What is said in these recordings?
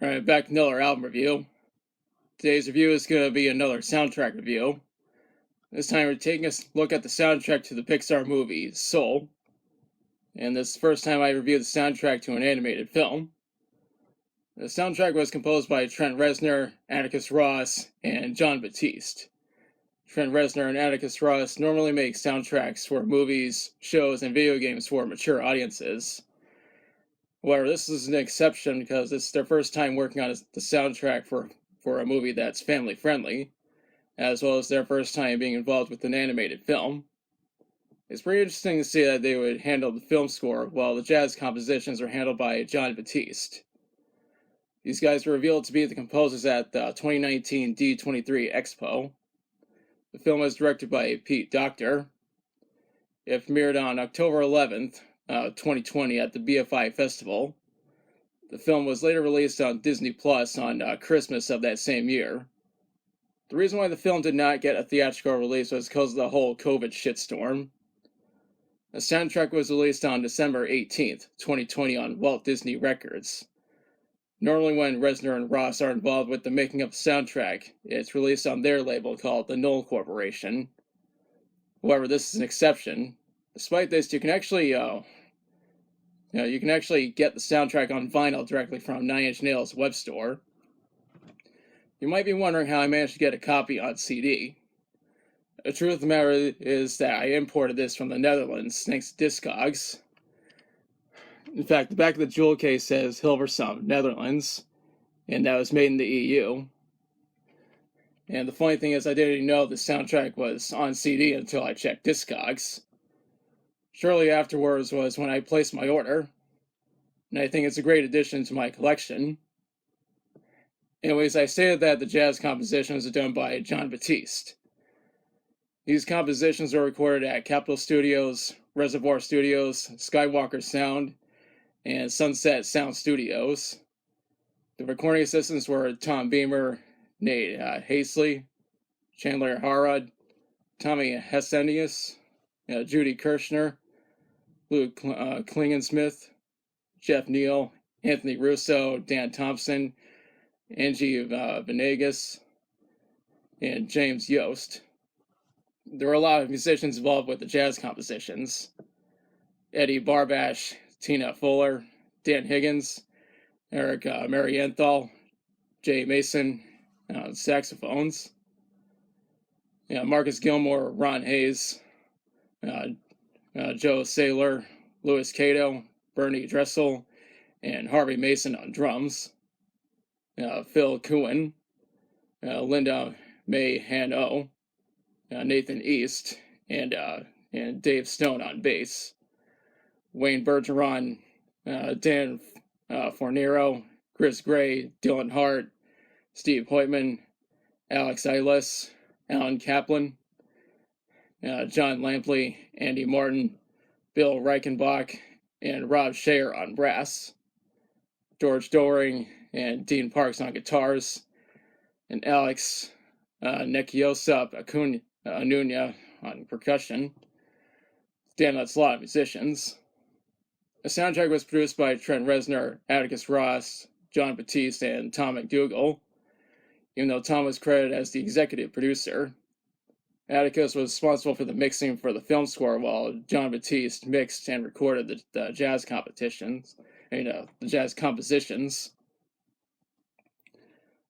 Alright, back to another album review. Today's review is going to be another soundtrack review. This time we're taking a look at the soundtrack to the Pixar movie, Soul. And this is the first time I reviewed the soundtrack to an animated film. The soundtrack was composed by Trent Reznor, Atticus Ross, and Jon Batiste. Trent Reznor and Atticus Ross normally make soundtracks for movies, shows, and video games for mature audiences. However, this is an exception because it's their first time working on the soundtrack for a movie that's family friendly, as well as their first time being involved with an animated film. It's pretty interesting to see that they would handle the film score while the jazz compositions are handled by Jon Batiste. These guys were revealed to be the composers at the 2019 D23 Expo. The film was directed by Pete Docter. It premiered on October 11th, 2020 at the BFI Festival. The film was later released on Disney Plus on Christmas of that same year. The reason why the film did not get a theatrical release was because of the whole COVID shitstorm. The soundtrack was released on December 18th, 2020 on Walt Disney Records. Normally when Reznor and Ross are involved with the making of the soundtrack, it's released on their label called the Knoll Corporation. However, this is an exception. Despite this, you can actually get the soundtrack on vinyl directly from Nine Inch Nails' web store. You might be wondering how I managed to get a copy on CD. The truth of the matter is that I imported this from the Netherlands thanks to Discogs. In fact, the back of the jewel case says Hilversum, Netherlands, and that was made in the EU. And the funny thing is, I didn't even know the soundtrack was on CD until I checked Discogs. Shortly afterwards was when I placed my order, and I think it's a great addition to my collection. Anyways, I stated that the jazz compositions are done by Jon Batiste. These compositions were recorded at Capitol Studios, Reservoir Studios, Skywalker Sound, and Sunset Sound Studios. The recording assistants were Tom Beamer, Nate Hasley, Chandler Harrod, Tommy Hessenius, Judy Kirshner, Luke Klingensmith, Jeff Neal, Anthony Russo, Dan Thompson, Angie Venegas, and James Yost. There were a lot of musicians involved with the jazz compositions. Eddie Barbash, Tina Fuller, Dan Higgins, Eric Marienthal, Jay Mason, saxophones. Marcus Gilmore, Ron Hayes, Joe Saylor, Louis Cato, Bernie Dressel, and Harvey Mason on drums. Phil Cohen, Linda May Hano, Nathan East, and Dave Stone on bass. Wayne Bergeron, Dan Fornero, Chris Gray, Dylan Hart, Steve Hoytman, Alex Eilis, Alan Kaplan, John Lampley, Andy Martin, Bill Reichenbach, and Rob Shayer on brass. George Doring and Dean Parks on guitars, and Alex Nekiosop Anunya on percussion. Damn, that's a lot of musicians. The soundtrack was produced by Trent Reznor, Atticus Ross, Jon Batiste, and Tom McDougall, even though Tom was credited as the executive producer. Atticus was responsible for the mixing for the film score, while Jon Batiste mixed and recorded the jazz competitions, the jazz compositions.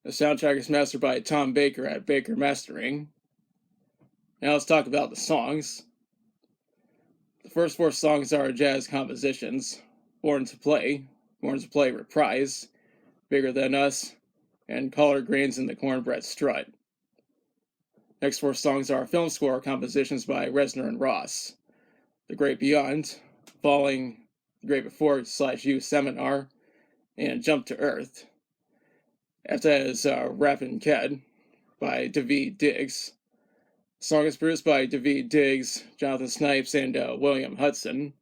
The soundtrack is mastered by Tom Baker at Baker Mastering. Now let's talk about the songs. The first four songs are jazz compositions: Born to Play Reprise, Bigger Than Us, and Collard Greens in the Cornbread Strut. Next four songs are film score compositions by Reznor and Ross: The Great Beyond, Falling, The Great Before / You Seminar, and Jump to Earth. After that is Rappin' Ked by Daveed Diggs. The song is produced by Daveed Diggs, Jonathan Snipes, and William Hudson.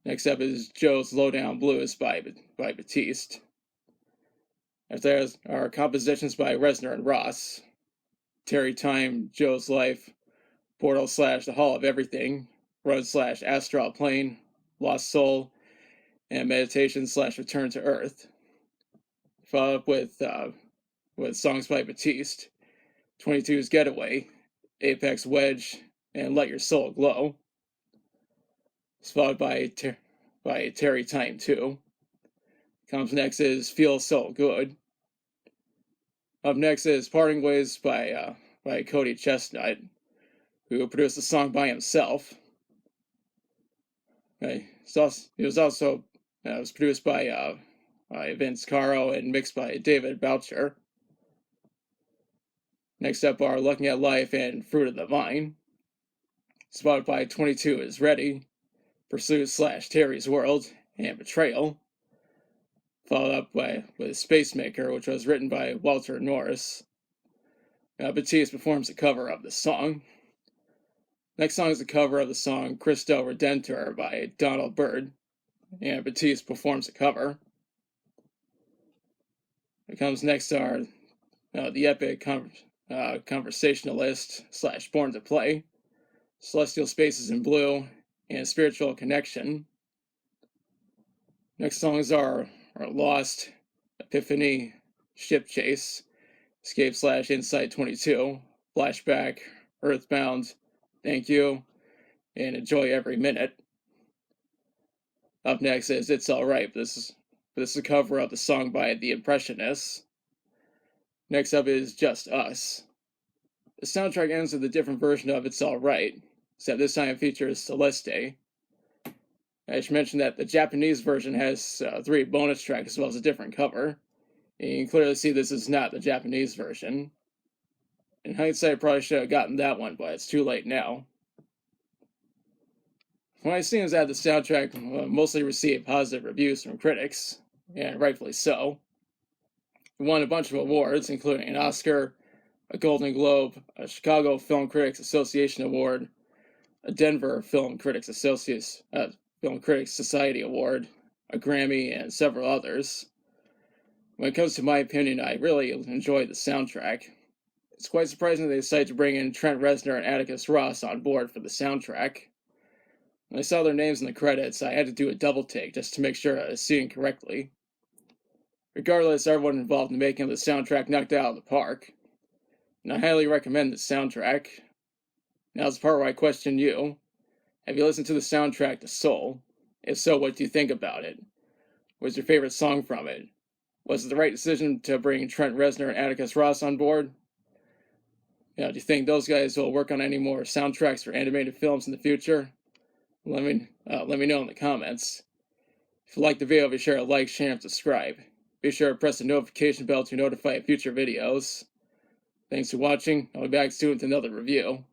Next up is Joe's Lowdown Blues by Batiste. After that are compositions by Reznor and Ross: Terry Time, Joe's Life, Portal / The Hall of Everything, Run / Astral Plane, Lost Soul, and Meditation / Return to Earth. followed up with songs by Batiste, 22's Getaway, Apex Wedge, and Let Your Soul Glow. It's followed by Terry Time 2. Comes next is Feel So Good. Up next is Parting Ways by Cody Chestnut, who produced the song by himself. It was produced by Vince Caro and mixed by David Boucher. Next up are Looking at Life and Fruit of the Vine. Spotted by 22 is Ready, Pursuit / Terry's World, and Betrayal. Followed up with Space Maker, which was written by Walter Norris. Batiste performs a cover of the song. Next song is a cover of the song Cristo Redemptor by Donald Byrd, and Batiste performs a cover. It comes next are the epic Conversationalist / Born to Play, Celestial Spaces in Blue, and Spiritual Connection. Next songs are Lost, Epiphany, Ship Chase, Escape / Insight 22, Flashback, Earthbound, Thank You, and Enjoy Every Minute. Up next is It's Alright. This is a cover of the song by The Impressionists. Next up is Just Us. The soundtrack ends with a different version of It's Alright, except this time it features Celeste. I should mention that the Japanese version has 3 bonus tracks as well as a different cover. And you can clearly see this is not the Japanese version. In hindsight, I probably should have gotten that one, but it's too late now. What I've seen is that the soundtrack mostly received positive reviews from critics, and rightfully so. It won a bunch of awards, including an Oscar, a Golden Globe, a Chicago Film Critics Association Award, a Denver Film Critics Society Award, a Grammy, and several others. When it comes to my opinion, I really enjoyed the soundtrack. It's quite surprising they decided to bring in Trent Reznor and Atticus Ross on board for the soundtrack. When I saw their names in the credits, I had to do a double take just to make sure I was seeing correctly. Regardless, everyone involved in making the soundtrack knocked out of the park, and I highly recommend this soundtrack. Now's the part where I question you. Have you listened to the soundtrack to Soul? If so, what do you think about it? What was your favorite song from it? Was it the right decision to bring Trent Reznor and Atticus Ross on board? Do you think those guys will work on any more soundtracks for animated films in the future? Let me know in the comments. If you like the video, be sure to like, share, and subscribe. Be sure to press the notification bell to notify future videos. Thanks for watching. I'll be back soon with another review.